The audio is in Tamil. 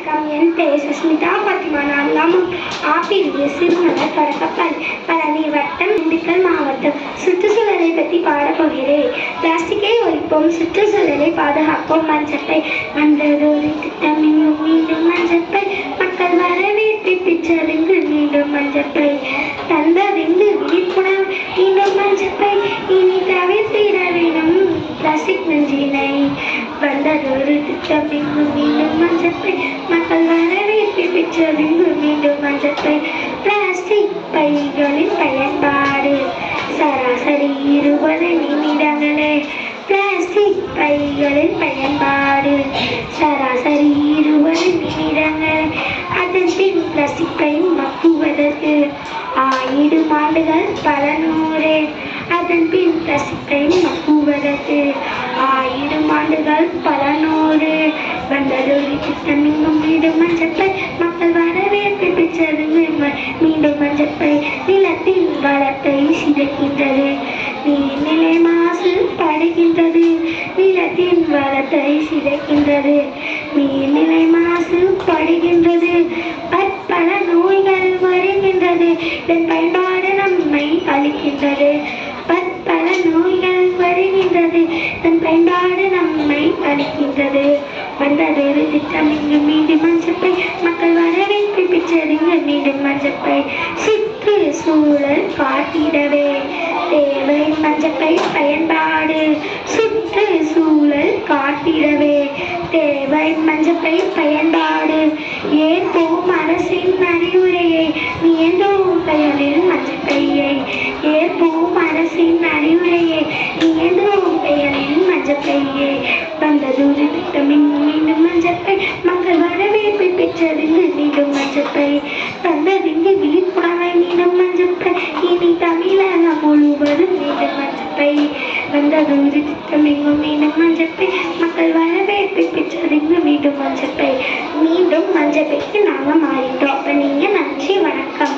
வணக்கம். என் பெயர் சுஷ்மிதா பாத்திமா. நான் ஆப்பிரிய சிறுமலர் தொடக்கப்பள்ளி, பழனி வட்டம், திண்டுக்கல் மாவட்டம். சுற்றுச்சூழலை பற்றி பாடப்போகிறேன். பிளாஸ்டிக்கை ஒழிப்போம், சுற்றுச்சூழலை பாதுகாப்போம். மஞ்சப்பை வந்ததொரு திட்டம், இன்னும் மீண்டும் மஞ்சப்பை. மக்கள் வரவேற்பை பெற்றறிந்து மீண்டும் மஞ்சப்பை தந்தறிந்து விழிப்புணர்வு மீண்டும் மஞ்சப்பை. இனி தவிர்த்திட வேணும் பிளாஸ்டிக் நஞ்சினை. வந்ததொரு திட்டம், இன்னும் மீண்டும் மஞ்சப்பை. மக்கள் வரவேற்பை பெற்றறிந்து மீண்டும் மஞ்சப்பை. பிளாஸ்டிக் பைகளின் பயன்பாடு சராசரி 20 நிமிடங்களே. பிளாஸ்டிக் பைகளின் பயன்பாடு சராசரி 20 நிமிடங்களே. அதன் பின் பிளாஸ்டிக் பை மக்குவதற்கு 1000 ஆண்டுகள் பல நூறே. அதன் பின் பிளாஸ்டிக் பை மக்குவதற்கு 1000 ஆண்டுகள் பல நூறு. வந்ததொரு திட்டம், இன்னும் மீண்டும் மஞ்சப்பை. மக்கள் வரவேற்பை பெற்றது மீண்டும் மஞ்சப்பை. நிலத்தின் வளத்தை சிதைக்கின்றது, நீர்நிலை மாசு படுகின்றது. நிலத்தின் வளத்தை சிதைக்கின்றது, நீர்நிலை மாசு படுகின்றது. பற்பல நோய்கள் வருகின்றது, இதன் பயன்பாடு நம்மை அளிக்கின்றது. பற்பல நோய்கள் வருகின்றது, இதன் பயன்பாடு நம்மை அளிக்கின்றது. வந்ததொரு திட்டம், இங்கு மீண்டும் மஞ்சப்பை. மக்கள் வரவேற்பை பெற்றது மீண்டும் மஞ்சப்பை. சுற்றுச்சூழல் காட்டிடவே தேவை மஞ்சப்பை பயன்பாடு. சுற்றுச்சூழல் காட்டிடவே தேவை மஞ்சப்பை பயன்பாடு. ஏற்போம் அரசின் அறிவுரையை, நீண்டோம் பெயரில் மஞ்சப்பையை. ஏற்போம் அரசின் அறிவுரையை, நீண்டோம் பெயரில் மஞ்சப்பையை. வந்ததொரு திட்டம், மீண்டும் மஞ்சப்பை. மக்கள் வரவேற்பை பெற்றது மீண்டும் மஞ்சப்பை. வந்ததிங்கு விழிப்புணர்வை மீண்டும் மஞ்சப்பை. இனி தமிழகம் முழுவதும் மீண்டும் மஞ்சப்பை. வந்ததொரு திட்டம், மீண்டும் மஞ்சப்பை. மக்கள் வரவேற்பை பெற்றது மீண்டும் மஞ்சப்பை. மீண்டும் மஞ்சப்பைக்கு நாங்கள் மாறிட்டோம். அப்போ நீங்கள் நன்றி, வணக்கம்.